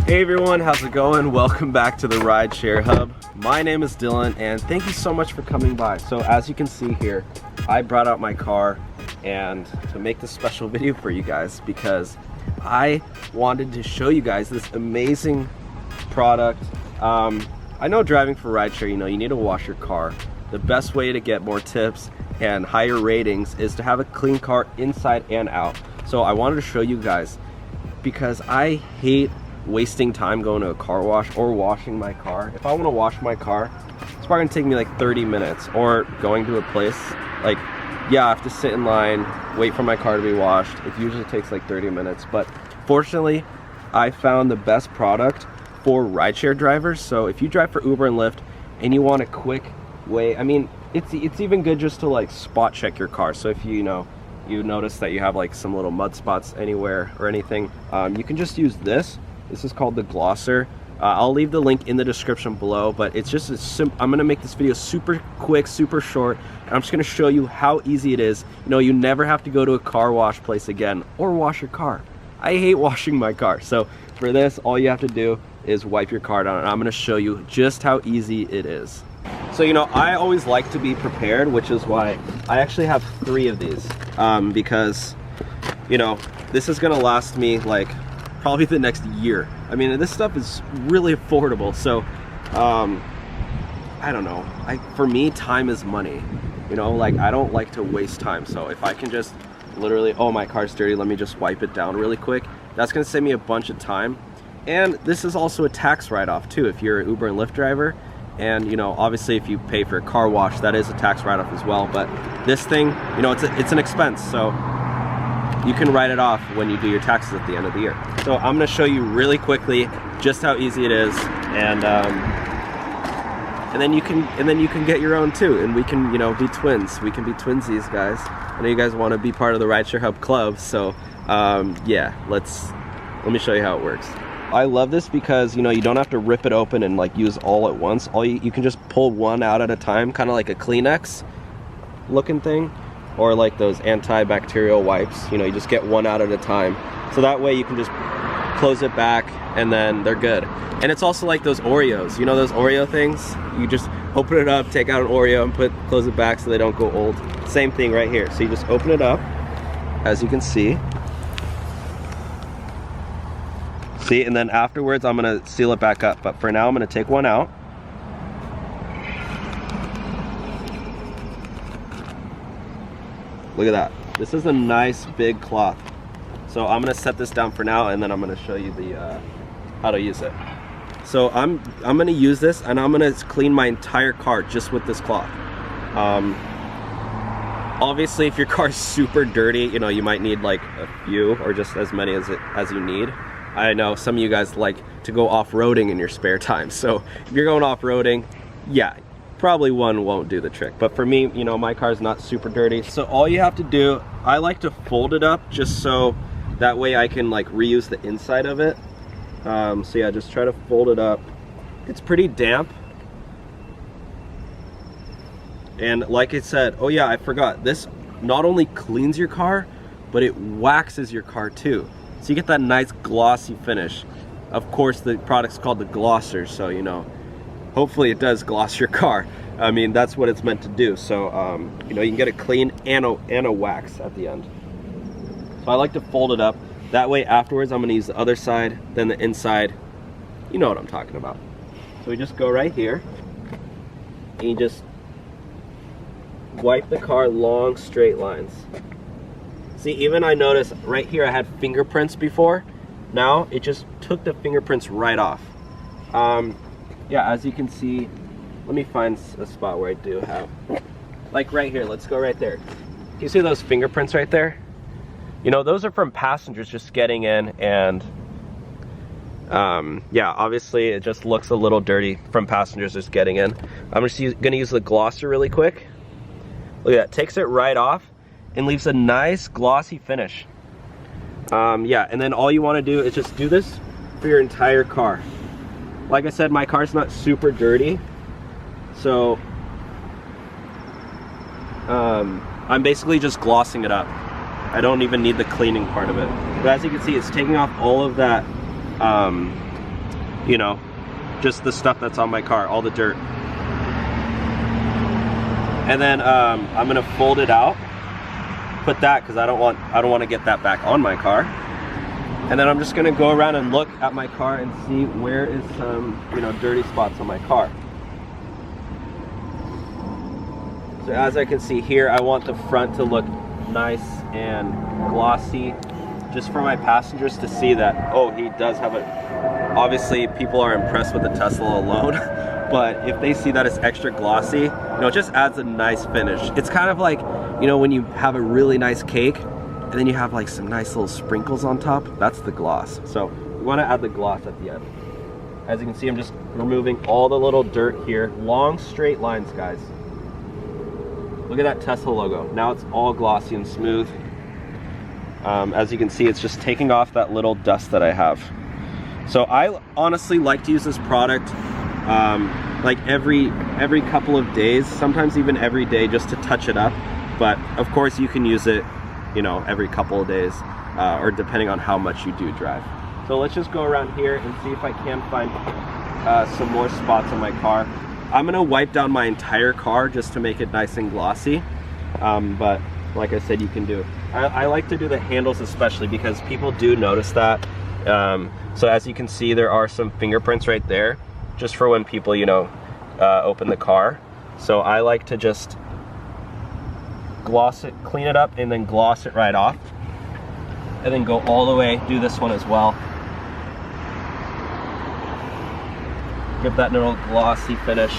Hey everyone, how's it going? Welcome back to the Rideshare Hub. My name is Dylan and thank you so much for coming by. So as you can see here, I brought out my car and to make this special video for you guys because I wanted to show you guys this amazing product. I know driving for rideshare, you need to wash your car. The best way to get more tips and higher ratings is to have a clean car inside and out. So I wanted to show you guys because I hate wasting time going to a car wash or washing my car. If I want to wash my car, it's probably gonna take me like 30 minutes, or going to a place like, yeah, I have to sit in line, wait for my car to be washed. It usually takes like 30 minutes, but fortunately I found the best product for rideshare drivers. So if you drive for Uber and Lyft and you want a quick way, I mean, it's even good just to like spot check your car. So if you notice that you have like some little mud spots anywhere or anything, you can just use this. This is called the glosser. I'll leave the link in the description below, but it's just I'm gonna make this video super quick, super short. And I'm just gonna show you how easy it is. You never have to go to a car wash place again or wash your car. I hate washing my car. So for this, all you have to do is wipe your car down, and I'm gonna show you just how easy it is. So I always like to be prepared, which is why I actually have 3 of these, because this is gonna last me like probably the next year. I mean, this stuff is really affordable. So I don't know, for me, time is money. Like, I don't like to waste time. So if I can just literally, oh, my car's dirty, let me just wipe it down really quick, that's gonna save me a bunch of time. And this is also a tax write-off too if you're an Uber and Lyft driver. And obviously if you pay for a car wash, that is a tax write-off as well. But this thing, it's an expense, so you can write it off when you do your taxes at the end of the year. So I'm gonna show you really quickly just how easy it is, and then you can get your own too, and we can be twins. We can be twinsies, guys. I know you guys want to be part of the Rideshare Hub Club, so yeah, let me show you how it works. I love this because you don't have to rip it open and like use all at once. You can just pull one out at a time, kind of like a Kleenex looking thing, or like those antibacterial wipes. You just get one out at a time, so that way you can just close it back and then they're good. And it's also like those Oreos, those Oreo things, you just open it up, take out an Oreo and close it back so they don't go old. Same thing right here. So you just open it up, as you can see, and then afterwards I'm gonna seal it back up, but for now I'm gonna take one out. Look at that. This is a nice big cloth. So I'm gonna set this down for now, and then I'm gonna show you the how to use it. So I'm gonna use this, and I'm gonna clean my entire car just with this cloth. Obviously, if your car's super dirty, you might need like a few or just as many as you need. I know some of you guys like to go off-roading in your spare time. So if you're going off-roading, yeah, probably one won't do the trick. But for me, my car's not super dirty. So all you have to do, I like to fold it up just so that way I can like reuse the inside of it. So yeah, just try to fold it up. It's pretty damp. And like I said, oh yeah, I forgot, this not only cleans your car, but it waxes your car too. So you get that nice glossy finish. Of course, the product's called the glosser, so hopefully it does gloss your car. I mean, that's what it's meant to do. So you can get it clean and a wax at the end. So I like to fold it up. That way afterwards I'm gonna use the other side, then the inside. You know what I'm talking about. So we just go right here, and you just wipe the car long straight lines. See, even I noticed right here I had fingerprints before. Now it just took the fingerprints right off. Yeah, as you can see, let me find a spot where I do have, like right here, let's go right there. Can you see those fingerprints right there? Those are from passengers just getting in, and yeah, obviously it just looks a little dirty from passengers just getting in. I'm just gonna use the glosser really quick. Look at that, takes it right off and leaves a nice glossy finish. Yeah, and then all you want to do is just do this for your entire car. Like I said, my car's not super dirty, so I'm basically just glossing it up. I don't even need the cleaning part of it. But as you can see, it's taking off all of that you know, just the stuff that's on my car, all the dirt. And then I'm gonna fold it out, put that, because I don't want to get that back on my car. And then I'm just gonna go around and look at my car and see where is some, you know, dirty spots on my car. So as I can see here, I want the front to look nice and glossy, just for my passengers to see that, oh, he does have a, obviously people are impressed with the Tesla alone, but if they see that it's extra glossy, you know, it just adds a nice finish. It's kind of like, you know, when you have a really nice cake and then you have like some nice little sprinkles on top, that's the gloss. So we want to add the gloss at the end. As you can see, I'm just removing all the little dirt here. Long straight lines, guys. Look at that Tesla logo. Now it's all glossy and smooth. As you can see, it's just taking off that little dust that I have. So I honestly like to use this product like every couple of days, sometimes even every day, just to touch it up. But of course you can use it, you know, every couple of days, or depending on how much you do drive. So let's just go around here and see if I can find some more spots on my car. I'm gonna wipe down my entire car just to make it nice and glossy, but like I said, you can do. I like to do the handles especially because people do notice that. So as you can see, there are some fingerprints right there, just for when people, you know, open the car. So I like to just gloss it, clean it up, and then gloss it right off, and then go all the way, do this one as well. Give that little glossy finish.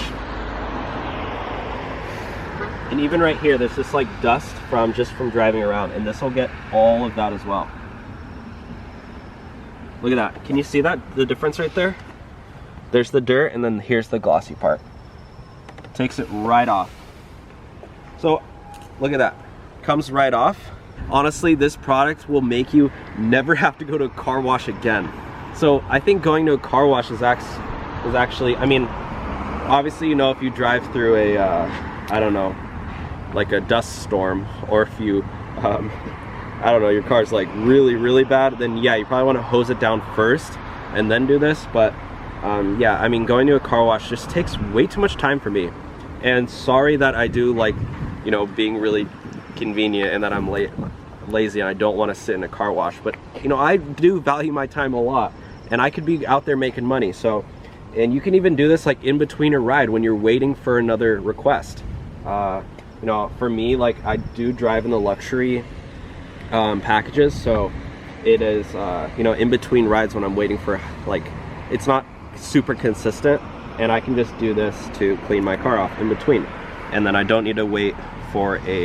And even right here, there's this like dust from driving around, and this will get all of that as well. Look at that. Can you see that? The difference right there? There's the dirt, and then here's the glossy part. Takes it right off. So look at that. Comes right off. Honestly, this product will make you never have to go to a car wash again. So I think going to a car wash is actually, I mean, obviously, you know, if you drive through a, I don't know, like a dust storm, or if you, I don't know, your car's like really, really bad, then yeah, you probably want to hose it down first and then do this. But yeah, I mean, going to a car wash just takes way too much time for me. And sorry that I do like, you know, being really convenient and that I'm lazy and I don't want to sit in a car wash. But, you know, I do value my time a lot, and I could be out there making money. So, and you can even do this like in between a ride when you're waiting for another request. You know, for me, like I do drive in the luxury packages, so it is, you know, in between rides when I'm waiting for, like, it's not super consistent, and I can just do this to clean my car off in between, and then I don't need to wait for a,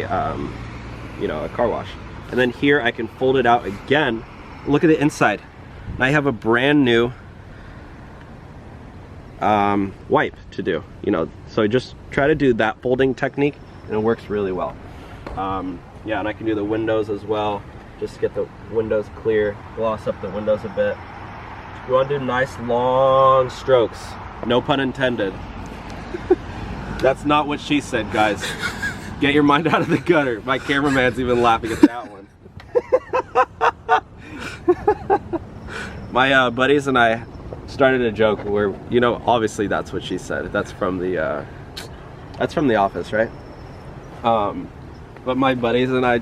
you know, a car wash. And then here I can fold it out again. Look at the inside. And I have a brand new wipe to do, you know, so just try to do that folding technique and it works really well. Yeah, and I can do the windows as well, just to get the windows clear, gloss up the windows a bit. You want to do nice long strokes, no pun intended. That's not what she said, guys. Get your mind out of the gutter. My cameraman's even laughing at that one. My buddies and I started a joke where, you know, obviously that's what she said. That's from the Office, right? But my buddies and I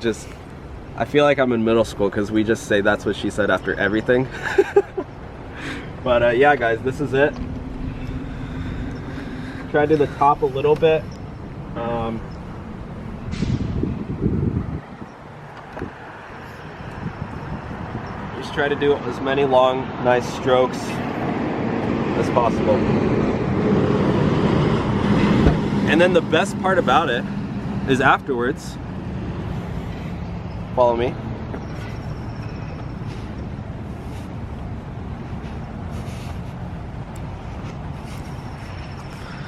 feel like I'm in middle school because we just say that's what she said after everything. But yeah, guys, this is it. Try to do the top a little bit. Just try to do as many long, nice strokes as possible. And then the best part about it is afterwards, follow me.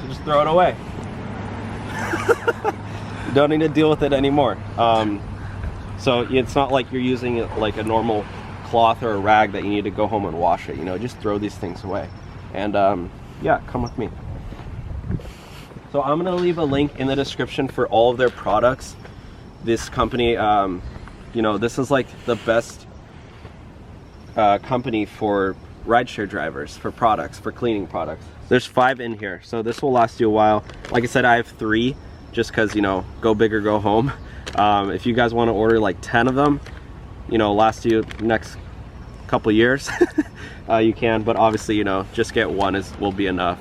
So just throw it away. You don't need to deal with it anymore. So it's not like you're using it like a normal cloth or a rag that you need to go home and wash it, you know, just throw these things away. And yeah, come with me. So I'm gonna leave a link in the description for all of their products. This company, you know, this is like the best company for rideshare drivers, for products, for cleaning products. There's 5 in here, so this will last you a while. Like I said, I have 3 just because, you know, go big or go home. If you guys want to order like 10 of them, you know, last you next couple years, you can, but obviously, you know, just get 1 will be enough.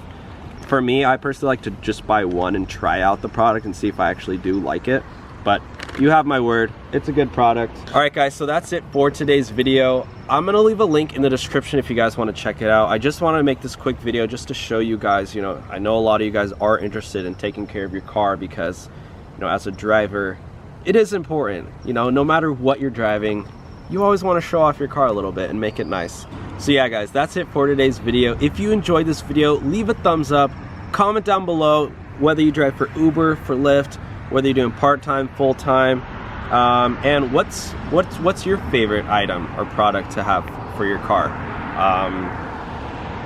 For me, I personally like to just buy 1 and try out the product and see if I actually do like it. But you have my word, it's a good product. All right guys, so that's it for today's video. I'm gonna leave a link in the description if you guys wanna check it out. I just wanna make this quick video just to show you guys, you know, I know a lot of you guys are interested in taking care of your car because, you know, as a driver, it is important. You know, no matter what you're driving, you always wanna show off your car a little bit and make it nice. So yeah guys, that's it for today's video. If you enjoyed this video, leave a thumbs up, comment down below whether you drive for Uber, for Lyft, whether you're doing part-time, full-time, and what's your favorite item or product to have for your car.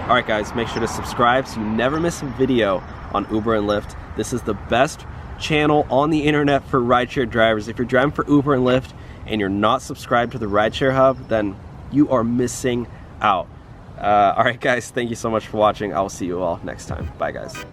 All right guys, make sure to subscribe so you never miss a video on Uber and Lyft. This is the best channel on the internet for rideshare drivers. If you're driving for Uber and Lyft and you're not subscribed to the Rideshare Hub, then you are missing out. All right guys, thank you so much for watching. I will see you all next time. Bye guys.